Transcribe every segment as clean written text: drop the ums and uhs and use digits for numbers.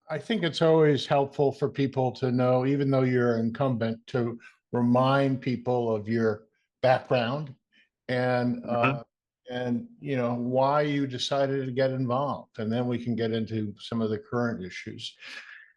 I think it's always helpful for people to know, even though you're incumbent, to remind people of your background and Mhm. why you decided to get involved, and then we can get into some of the current issues.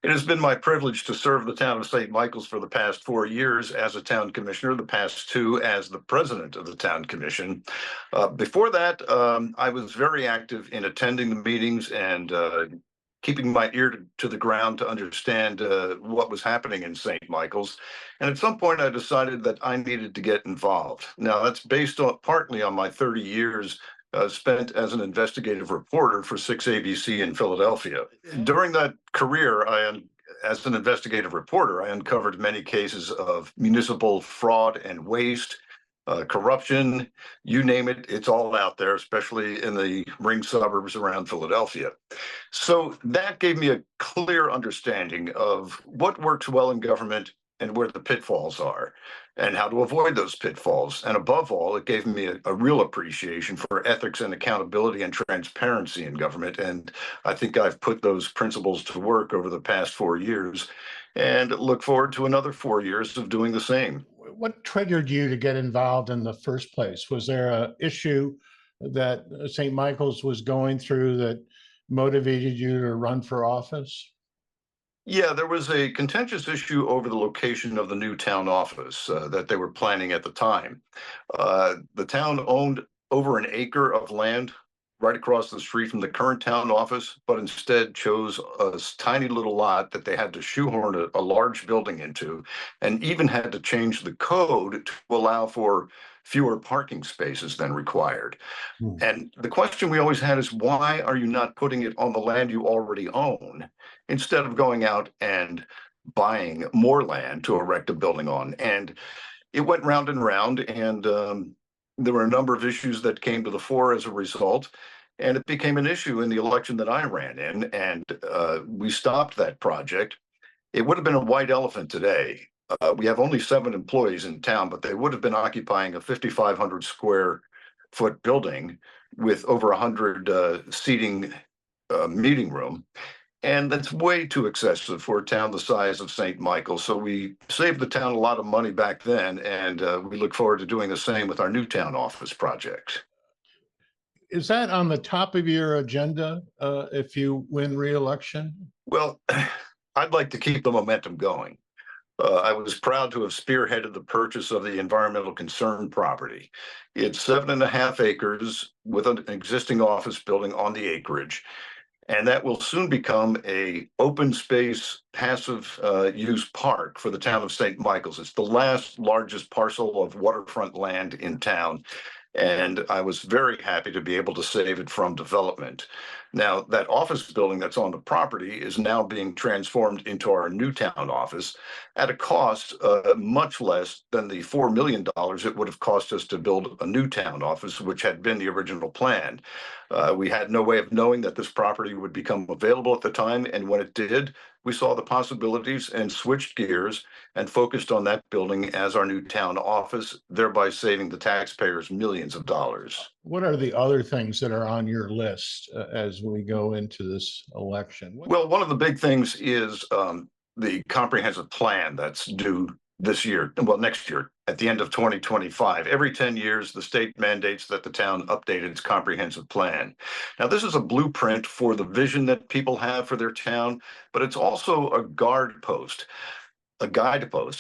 It has been my privilege to serve the town of St. Michael's for the past 4 years as a town commissioner, the past two as the president of the town commission. Before that, I was very active in attending the meetings and keeping my ear to the ground to understand what was happening in St. Michael's. And at some point, I decided that I needed to get involved. Now, that's based on partly on my 30 years spent as an investigative reporter for 6ABC in Philadelphia. During that career, as an investigative reporter, I uncovered many cases of municipal fraud and waste, corruption, you name it, it's all out there, especially in the ring suburbs around Philadelphia. So that gave me a clear understanding of what works well in government and where the pitfalls are and how to avoid those pitfalls. And above all, it gave me a real appreciation for ethics and accountability and transparency in government. And I think I've put those principles to work over the past 4 years and look forward to another 4 years of doing the same. What triggered you to get involved in the first place? Was there an issue that St. Michael's was going through that motivated you to run for office? Yeah, there was a contentious issue over the location of the new town office that they were planning at the time. The town owned over an acre of land right across the street from the current town office, but instead chose a tiny little lot that they had to shoehorn a large building into, and even had to change the code to allow for fewer parking spaces than required. Hmm. And the question we always had is, why are you not putting it on the land you already own instead of going out and buying more land to erect a building on? And it went round and round, and there were a number of issues that came to the fore as a result. And it became an issue in the election that I ran in, and we stopped that project. It would have been a white elephant today. We have only 7 employees in town, but they would have been occupying a 5,500 square foot building with over 100 seating meeting room. And that's way too excessive for a town the size of St. Michael. So we saved the town a lot of money back then, and we look forward to doing the same with our new town office project. Is that on the top of your agenda if you win re-election? Well, I'd like to keep the momentum going. I was proud to have spearheaded the purchase of the environmental concern property. It's 7.5 acres with an existing office building on the acreage, and that will soon become a open space passive use park for the town of St. Michael's. It's the last largest parcel of waterfront land in town, and I was very happy to be able to save it from development. Now, that office building that's on the property is now being transformed into our new town office at a cost much less than the $4 million it would have cost us to build a new town office, which had been the original plan. We had no way of knowing that this property would become available at the time, and when it did, we saw the possibilities and switched gears and focused on that building as our new town office, thereby saving the taxpayers millions of dollars. What are the other things that are on your list as we go into this election? Well, one of the big things is the comprehensive plan that's due this year, well, next year, at the end of 2025. Every 10 years, the state mandates that the town update its comprehensive plan. Now, this is a blueprint for the vision that people have for their town, but it's also a guidepost,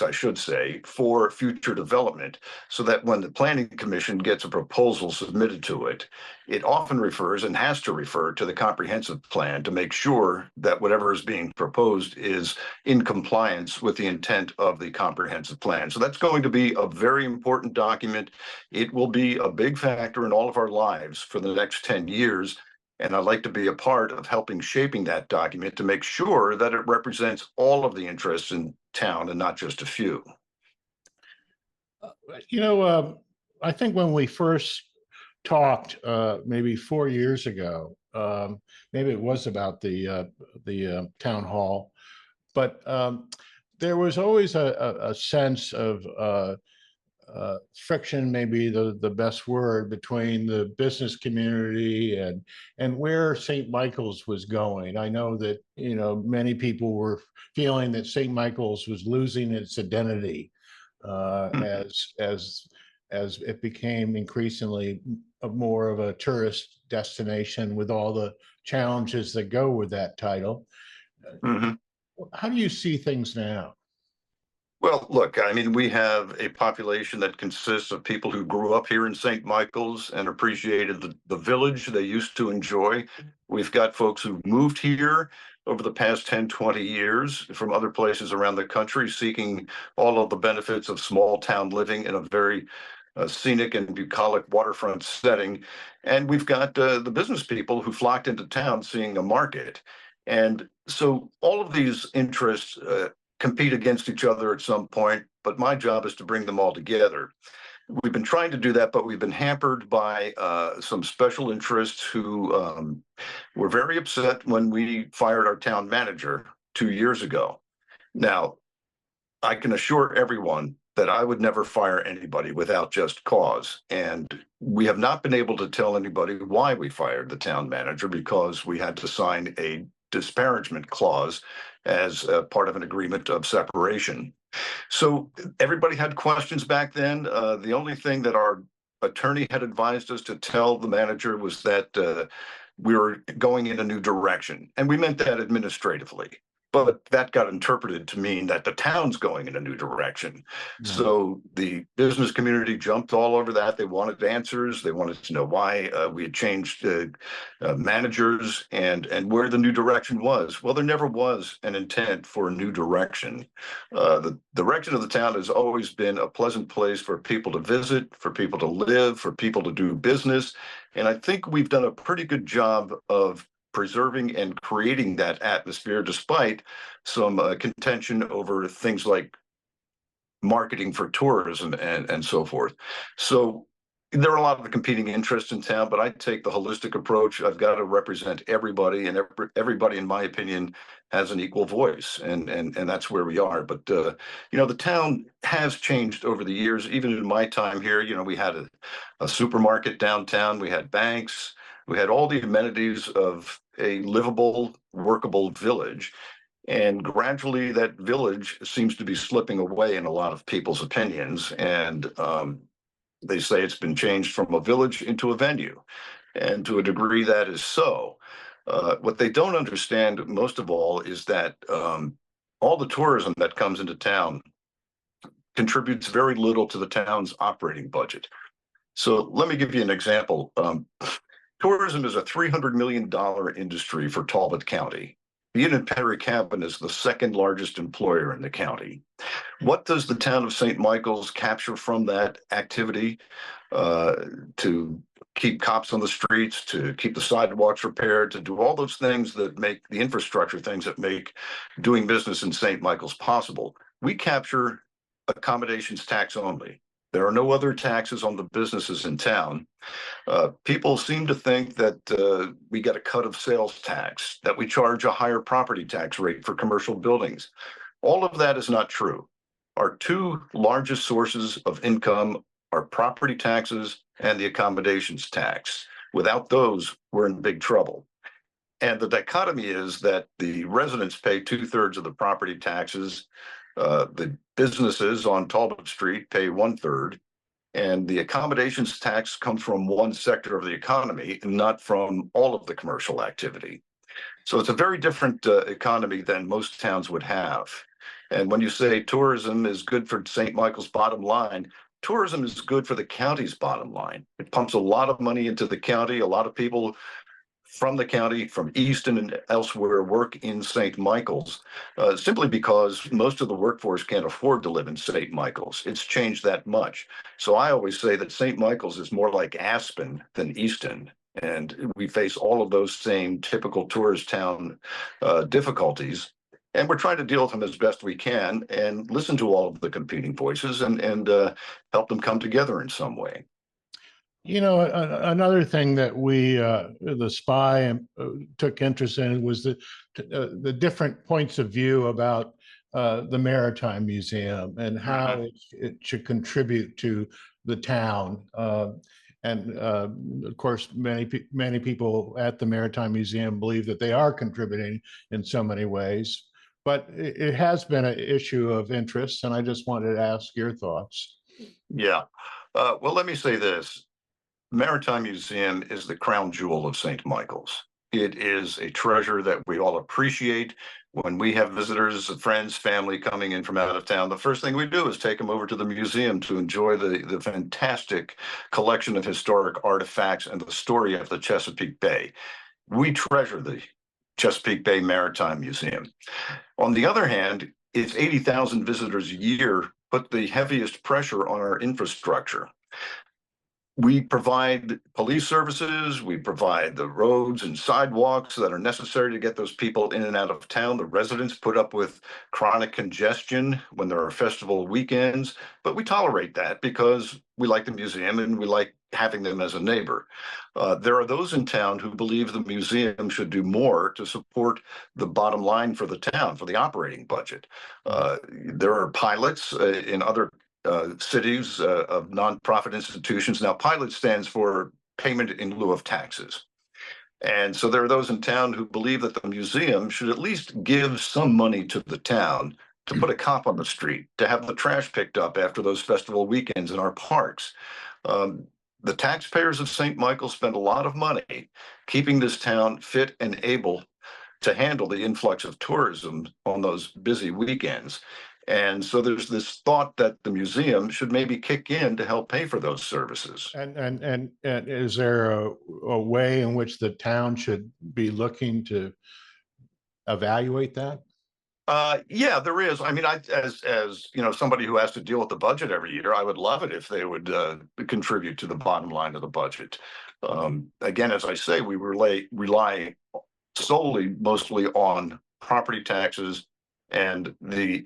I should say, for future development, so that when the Planning Commission gets a proposal submitted to it, it often refers and has to refer to the comprehensive plan to make sure that whatever is being proposed is in compliance with the intent of the comprehensive plan. So that's going to be a very important document. It will be a big factor in all of our lives for the next 10 years. And I'd like to be a part of helping shaping that document to make sure that it represents all of the interests in town and not just a few. I think when we first talked maybe 4 years ago, maybe it was about the town hall, but there was always a sense of friction may be the best word between the business community and where St. Michael's was going. I know that, many people were feeling that St. Michael's was losing its identity as it became increasingly more of a tourist destination with all the challenges that go with that title. Mhm. How do you see things now? Well, look, I mean, we have a population that consists of people who grew up here in St. Michael's and appreciated the village they used to enjoy. We've got folks who moved here over the past 10, 20 years from other places around the country seeking all of the benefits of small town living in a very scenic and bucolic waterfront setting. And we've got the business people who flocked into town seeing a market. And so all of these interests compete against each other at some point, but my job is to bring them all together. We've been trying to do that, but we've been hampered by some special interests who were very upset when we fired our town manager 2 years ago. Now, I can assure everyone that I would never fire anybody without just cause. And we have not been able to tell anybody why we fired the town manager because we had to sign a disparagement clause as part of an agreement of separation. So everybody had questions back then. The only thing that our attorney had advised us to tell the manager was that we were going in a new direction. And we meant that administratively. But that got interpreted to mean that the town's going in a new direction. Yeah. So the business community jumped all over that. They wanted answers. They wanted to know why we had changed managers and where the new direction was. Well, there never was an intent for a new direction. The direction of the town has always been a pleasant place for people to visit, for people to live, for people to do business. And I think we've done a pretty good job of preserving and creating that atmosphere despite some contention over things like marketing for tourism and so forth. So there are a lot of competing interests in town, but I take the holistic approach. I've got to represent everybody, and everybody, in my opinion, has an equal voice, and that's where we are. But the town has changed over the years. Even in my time here, we had a supermarket downtown, we had banks, we had all the amenities of a livable, workable village. And gradually that village seems to be slipping away in a lot of people's opinions. And they say it's been changed from a village into a venue. And to a degree that is so. What they don't understand most of all is that all the tourism that comes into town contributes very little to the town's operating budget. So let me give you an example. Tourism is a $300 million industry for Talbot County. The Inn and Perry Cabin is the second largest employer in the county. What does the town of St. Michael's capture from that activity to keep cops on the streets, to keep the sidewalks repaired, to do all those things that make the infrastructure things that make doing business in St. Michael's possible? We capture accommodations tax only. There are no other taxes on the businesses in town. People seem to think that we get a cut of sales tax, that we charge a higher property tax rate for commercial buildings. All of that is not true. Our two largest sources of income are property taxes and the accommodations tax. Without those, we're in big trouble. And the dichotomy is that the residents pay 2/3 of the property taxes. The businesses on Talbot Street pay 1/3. And the accommodations tax comes from one sector of the economy and not from all of the commercial activity. So it's a very different economy than most towns would have. And when you say tourism is good for St. Michael's bottom line, tourism is good for the county's bottom line. It pumps a lot of money into the county. A lot of people from the county, from Easton and elsewhere, work in St. Michael's, simply because most of the workforce can't afford to live in St. Michael's. It's changed that much. So I always say that St. Michael's is more like Aspen than Easton. And we face all of those same typical tourist town difficulties. And we're trying to deal with them as best we can and listen to all of the competing voices and help them come together in some way. Another thing that we, the SPY, took interest in was the different points of view about the Maritime Museum and how it should contribute to the town. And of course, many people at the Maritime Museum believe that they are contributing in so many ways. But it has been an issue of interest, and I just wanted to ask your thoughts. Yeah. Well, let me say this. Maritime Museum is the crown jewel of St. Michael's. It is a treasure that we all appreciate. When we have visitors, friends, family coming in from out of town, the first thing we do is take them over to the museum to enjoy the fantastic collection of historic artifacts and the story of the Chesapeake Bay. We treasure the Chesapeake Bay Maritime Museum. On the other hand, its 80,000 visitors a year put the heaviest pressure on our infrastructure. We provide police services, we provide the roads and sidewalks that are necessary to get those people in and out of town. The residents put up with chronic congestion when there are festival weekends, but we tolerate that because we like the museum and we like having them as a neighbor. There are those in town who believe the museum should do more to support the bottom line for the town, for the operating budget. There are pilots in other cities of nonprofit institutions. Now, pilot stands for payment in lieu of taxes. And so there are those in town who believe that the museum should at least give some money to the town to put a cop on the street, to have the trash picked up after those festival weekends in our parks. The taxpayers of St. Michael spend a lot of money keeping this town fit and able to handle the influx of tourism on those busy weekends. And so there's this thought that the museum should maybe kick in to help pay for those services. And is there a way in which the town should be looking to evaluate that? Yeah, there is. I mean, as you know, somebody who has to deal with the budget every year, I would love it if they would contribute to the bottom line of the budget. Again, as I say, we rely solely, mostly on property taxes and the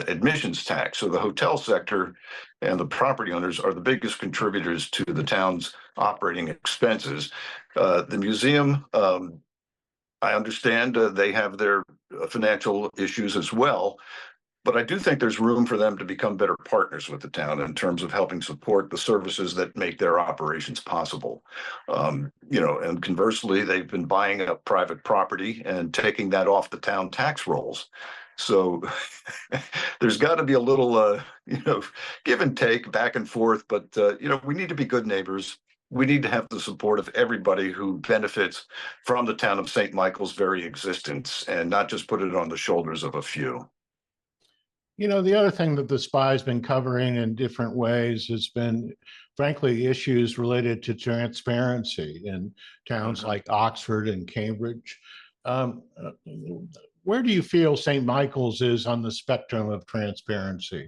admissions tax. So the hotel sector and the property owners are the biggest contributors to the town's operating expenses. The museum, I understand they have their financial issues as well, but I do think there's room for them to become better partners with the town in terms of helping support the services that make their operations possible. You know, and conversely, they've been buying up private property and taking that off the town tax rolls. So there's got to be a little, you know, give and take back and forth. But, you know, we need to be good neighbors. We need to have the support of everybody who benefits from the town of St. Michael's very existence and not just put it on the shoulders of a few. You know, the other thing that the SPY's been covering in different ways has been, frankly, issues related to transparency in towns like Oxford and Cambridge. Where do you feel St. Michael's is on the spectrum of transparency?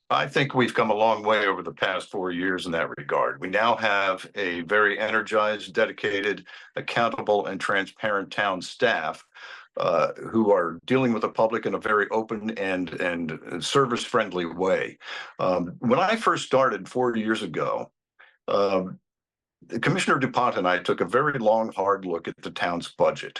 I think we've come a long way over the past 4 years in that regard. We now have a very energized, dedicated, accountable, and transparent town staff who are dealing with the public in a very open and service-friendly way. When I first started 4 years ago, Commissioner DuPont and I took a very long, hard look at the town's budget.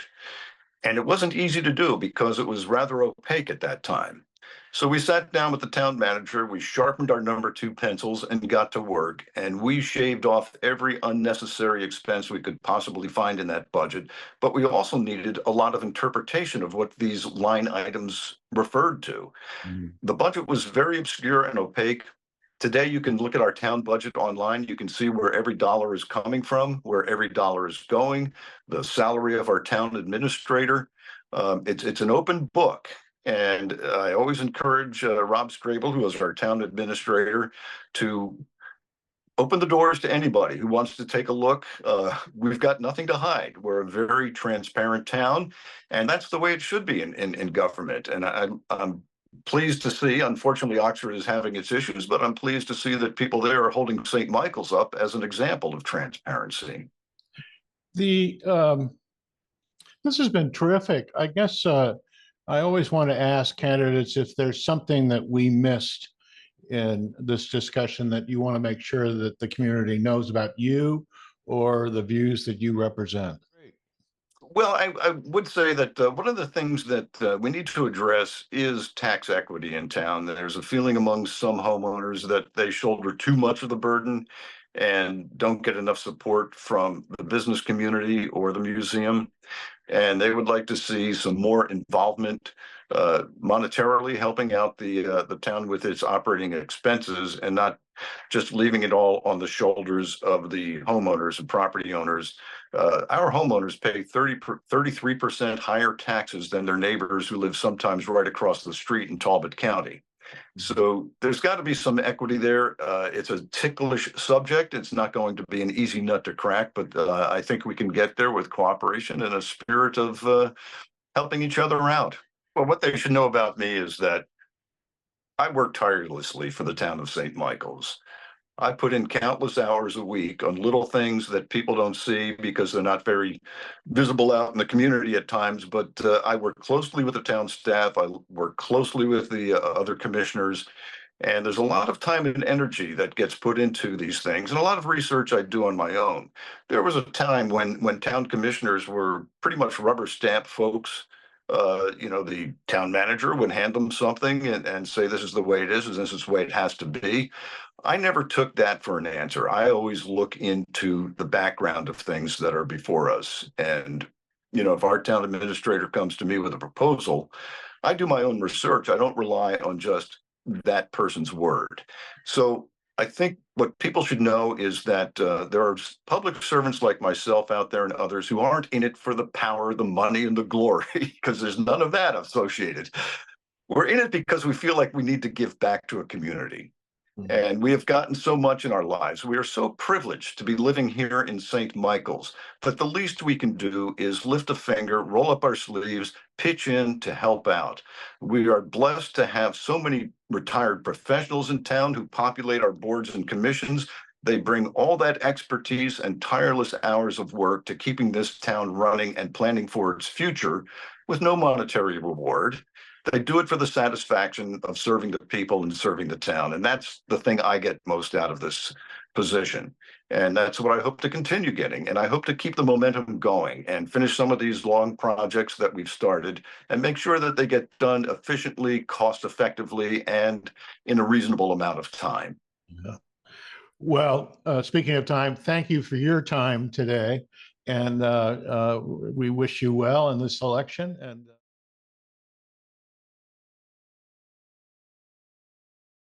And it wasn't easy to do because it was rather opaque at that time. So we sat down with the town manager, we sharpened our number 2 pencils and got to work, and we shaved off every unnecessary expense we could possibly find in that budget. But we also needed a lot of interpretation of what these line items referred to. The budget was very obscure and opaque. Today, you can look at our town budget online. You can see where every dollar is coming from, where every dollar is going, the salary of our town administrator. It's an open book. And I always encourage Rob Strabel, who is our town administrator, to open the doors to anybody who wants to take a look. We've got nothing to hide. We're a very transparent town, and that's the way it should be in government. And I'm pleased to see, unfortunately, Oxford is having its issues, but I'm pleased to see that people there are holding St. Michael's up as an example of transparency. This has been terrific. I guess I always want to ask candidates if there's something that we missed in this discussion that you want to make sure that the community knows about you or the views that you represent. Well, I would say that one of the things that we need to address is tax equity in town. There's a feeling among some homeowners that they shoulder too much of the burden and don't get enough support from the business community or the museum. And they would like to see some more involvement monetarily, helping out the town with its operating expenses and not just leaving it all on the shoulders of the homeowners and property owners. Our homeowners pay 33% higher taxes than their neighbors who live sometimes right across the street in Talbot County. So there's got to be some equity there. It's a ticklish subject. It's not going to be an easy nut to crack, but I think we can get there with cooperation and a spirit of helping each other out. Well, what they should know about me is that I work tirelessly for the town of St. Michael's. I put in countless hours a week on little things that people don't see because they're not very visible out in the community at times. But I work closely with the town staff. I work closely with the other commissioners. And there's a lot of time and energy that gets put into these things, and a lot of research I do on my own. There was a time when town commissioners were pretty much rubber stamp folks. The town manager would hand them something and say, this is the way it is, and this is the way it has to be. I never took that for an answer. I always look into the background of things that are before us. And, if our town administrator comes to me with a proposal, I do my own research. I don't rely on just that person's word. So I think what people should know is that there are public servants like myself out there and others who aren't in it for the power, the money, and the glory, because there's none of that associated. We're in it because we feel like we need to give back to a community. And we have gotten so much in our lives. We are so privileged to be living here in St. Michael's that the least we can do is lift a finger, roll up our sleeves, pitch in to help out. We are blessed to have so many retired professionals in town who populate our boards and commissions. They bring all that expertise and tireless hours of work to keeping this town running and planning for its future with no monetary reward. They do it for the satisfaction of serving the people and serving the town. And that's the thing I get most out of this position. And that's what I hope to continue getting. And I hope to keep the momentum going and finish some of these long projects that we've started and make sure that they get done efficiently, cost effectively, and in a reasonable amount of time. Yeah. Well, speaking of time, thank you for your time today. And we wish you well in this election. And